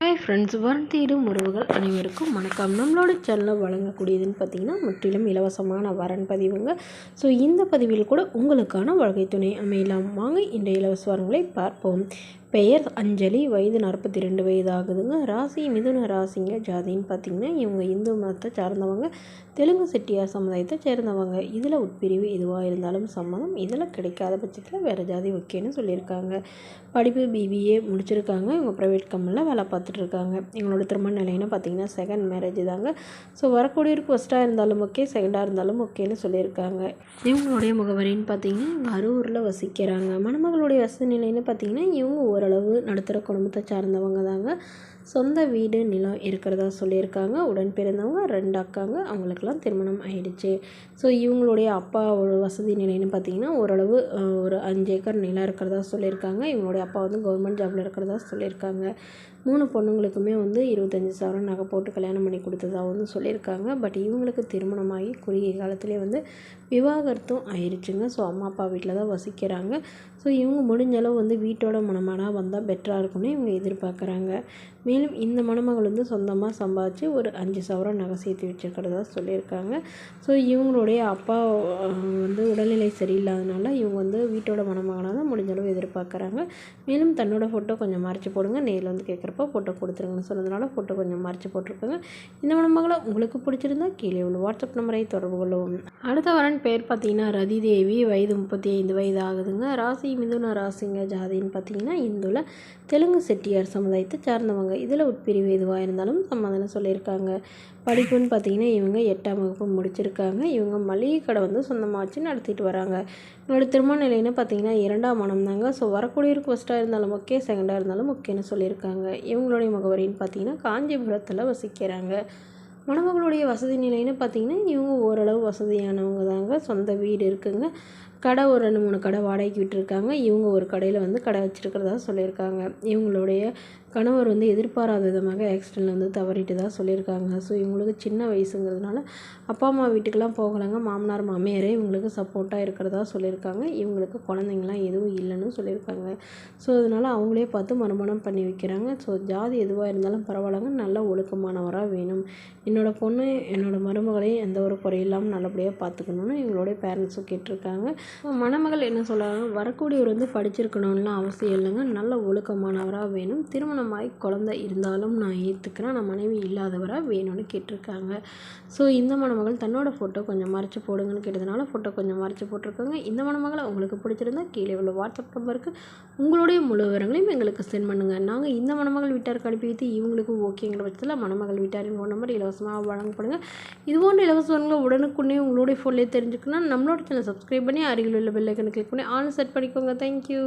Hi friends, வரம் தேடும் உறவுகள் அனைவருக்கும் வணக்கம். நம்மளோட சேனலில் வழங்கக்கூடியதுன்னு பார்த்தீங்கன்னா முற்றிலும் இலவசமான வரன் பதிவுங்க. ஸோ இந்த பதிவில் கூட உங்களுக்கான வாழ்க்கை துணை அமையலாம். வாங்க இன்றைய இலவச வரங்களை பார்ப்போம். பெயர் அஞ்சலி, வயது 42 வயது ஆகுதுங்க. ராசி மிதுன ராசிங்க. ஜாதின்னு பார்த்திங்கன்னா இவங்க இந்து மதத்தை சார்ந்தவங்க, தெலுங்கு செட்டியார் சமுதாயத்தை சேர்ந்தவங்க. இதில் உட்பிரிவு எதுவாக இருந்தாலும் சம்மதம். இதில் கிடைக்காத பட்சத்தில் வேறு ஜாதி ஓகேன்னு சொல்லியிருக்காங்க. படிப்பு பிபிஏ முடிச்சிருக்காங்க. இவங்க ப்ரைவேட் கம்பெனியில் வேலை பார்த்துட்ருக்காங்க. இவங்களோட திருமண நிலைன்னு பார்த்திங்கன்னா செகண்ட் மேரேஜ் தாங்க. ஸோ வரக்கூடியவருக்கு ஃபஸ்ட்டாக இருந்தாலும் ஓகே, செகண்டாக இருந்தாலும் ஓகேன்னு சொல்லியிருக்காங்க. இவங்களுடைய முகவரின்னு பார்த்திங்கன்னா இவங்க அரூரில் வசிக்கிறாங்க. மணமகளுடைய வசதி நிலைன்னு பார்த்திங்கன்னா இவங்க ஓரளவு நடுத்தர குடும்பத்தை சார்ந்தவங்க தாங்க. சொந்த வீடு நிலம் இருக்கிறதா சொல்லியிருக்காங்க. உடன் பிறந்தவங்க 2 அக்காங்க. அவங்களுக்கெல்லாம் திருமணம் ஆயிடுச்சு. ஸோ இவங்களுடைய அப்பாவோட வசதி நிலைன்னு பார்த்திங்கன்னா ஓரளவு ஒரு 5 ஏக்கர் நிலம் இருக்கிறதா சொல்லியிருக்காங்க. இவங்களுடைய அப்பா வந்து கவர்மெண்ட் ஜாபில் இருக்கிறதா சொல்லியிருக்காங்க. 3 பொண்ணுங்களுக்குமே வந்து 25,000 நகை போட்டு கல்யாணம் பண்ணி கொடுத்ததாக வந்து சொல்லியிருக்காங்க. பட் இவங்களுக்கு திருமணமாகி குறுகிய காலத்திலே வந்து விவாகரத்தும் ஆயிடுச்சுங்க. ஸோ அம்மா அப்பா வீட்டில் தான் வசிக்கிறாங்க. ஸோ இவங்க முடிஞ்சளவு வந்து வீட்டோட மணமகனாக வந்தால் பெட்டராக இருக்கும்னு இவங்க எதிர்பார்க்குறாங்க. மேலும் இந்த மணமகள் வந்து சொந்தமாக சம்பாதிச்சு ஒரு 5,000 நகை சேர்த்து வச்சுருக்கிறதா சொல்லியிருக்காங்க. ஸோ இவங்களுடைய அப்பா வந்து உடல்நிலை சரியில்லாதனால இவங்க வந்து வீட்டோட மணமகனாக தான் முடிஞ்சளவு எதிர்பார்க்குறாங்க. மேலும் தன்னோட ஃபோட்டோ கொஞ்சம் மறைச்சி போடுங்க, நேரில் வந்து கேட்குறப்ப ஃபோட்டோ கொடுத்துருங்கன்னு சொன்னதுனால ஃபோட்டோ கொஞ்சம் மறைச்சி போட்டிருக்காங்க. இந்த மணமகளை உங்களுக்கு பிடிச்சிருந்தா கீழே உள்ள வாட்ஸ்அப் நம்பரை தொடர்பு கொள்ளவும். அடுத்த வரன் பேர் பார்த்தீங்கன்னா ரதி தேவி, வயது 35 வயது ஆகுதுங்க. ராசி மிதுன ராசிங்க. ஜாதின்னு பார்த்தீங்கன்னா இந்துல தெலுங்கு செட்டியார் சமுதாயத்தை சார்ந்தவங்க. இதில் உட்பிரிவு எதுவாக இருந்தாலும் சம்மதம்னு சொல்லியிருக்காங்க. படிப்புன்னு பார்த்தீங்கன்னா இவங்க 8ஆம் வகுப்பு முடிச்சிருக்காங்க. இவங்க மளிகை கடை வந்து சொந்தமாக வச்சு நடத்திட்டு வராங்க. இவங்களோட திருமண நிலைன்னு பார்த்தீங்கன்னா 2ஆம் மனம் தாங்க. ஸோ வரக்கூடியவருக்கு ஃபஸ்ட்டாக இருந்தாலும் ஓகே, செகண்டாக இருந்தாலும் ஓகேன்னு சொல்லியிருக்காங்க. இவங்களுடைய முகவரின்னு பார்த்தீங்கன்னா காஞ்சிபுரத்தில் வசிக்கிறாங்க. மணமகளுடைய வசதி நிலைன்னு பார்த்திங்கன்னா இவங்க ஓரளவு வசதியானவங்க தாங்க. சொந்த வீடு இருக்குங்க. கடை ஒரு 2-3 கடை வாடகைக்கு விட்டுருக்காங்க. இவங்க ஒரு கடையில் வந்து கடை வச்சுருக்கிறதா சொல்லியிருக்காங்க. இவங்களுடைய கணவர் வந்து எதிர்பாராத விதமாக ஆக்சிடெண்ட்டில் வந்து தவறிட்டு தான் சொல்லியிருக்காங்க. ஸோ இவங்களுக்கு சின்ன வயசுங்கிறதுனால அப்பா அம்மா வீட்டுக்கெலாம் போகலைங்க. மாமனார் மாமியாரே இவங்களுக்கு சப்போர்ட்டாக இருக்கிறதா சொல்லியிருக்காங்க. இவங்களுக்கு குழந்தைங்களாம் எதுவும் இல்லைன்னு சொல்லியிருக்காங்க. ஸோ அதனால் அவங்களே பார்த்து மறுமணம் பண்ணி வைக்கிறாங்க. ஸோ ஜாதி எதுவாக இருந்தாலும் பரவாயில்லங்க, நல்ல ஒழுக்கமானவராக வேணும். என்னோடய பொண்ணு என்னோடய மருமகளையும் எந்த ஒரு குறையில்லாமல் நல்லபடியாக பார்த்துக்கணுன்னு எங்களுடைய பேரண்ட்ஸும் கேட்டிருக்காங்க. மணமகள் என்ன சொல்கிறாங்க, வரக்கூடியவர் வந்து படிச்சிருக்கணும்லாம் அவசியம் இல்லைங்க, நல்ல ஒழுக்கமானவராக வேணும். திருமணமாகி குழந்தை இருந்தாலும் நான் ஏற்றுக்கிறேன், நான் மனைவி இல்லாதவராக வேணும்னு கேட்டிருக்காங்க. ஸோ இந்த மணமகள் தன்னோட ஃபோட்டோ கொஞ்சம் மறைச்சி போடுங்கன்னு கேட்டதுனால ஃபோட்டோ கொஞ்சம் மறைச்சி போட்டிருக்காங்க. இந்த மணமகளை உங்களுக்கு பிடிச்சிருந்தா கீழே உள்ள வாட்ஸ்அப் நம்பருக்கு உங்களுடைய முழு விவரங்களையும் எங்களுக்கு சென்ட் பண்ணுங்கள். நாங்கள் இந்த மணமகள் வீட்டாருக்கு அனுப்பி வைத்து இவங்களுக்கு ஓகேங்கிற பட்சத்தில் மணமகள் வீட்டாரின் ஃபோன் நம்பர் இலவசமாக வழங்கப்படுங்க. இது போன்ற இலவசங்களை உடனுக்குன்னே உங்களுடைய ஃபோன்லேயே தெரிஞ்சுக்கணும். நம்மளோட சேனல் சப்ஸ்கிரைப் பண்ணி அருகில் உள்ள பெல் ஐக்கனை கிளிக் பண்ணி ஆல் செட் பண்ணிக்கோங்க. தேங்க்யூ.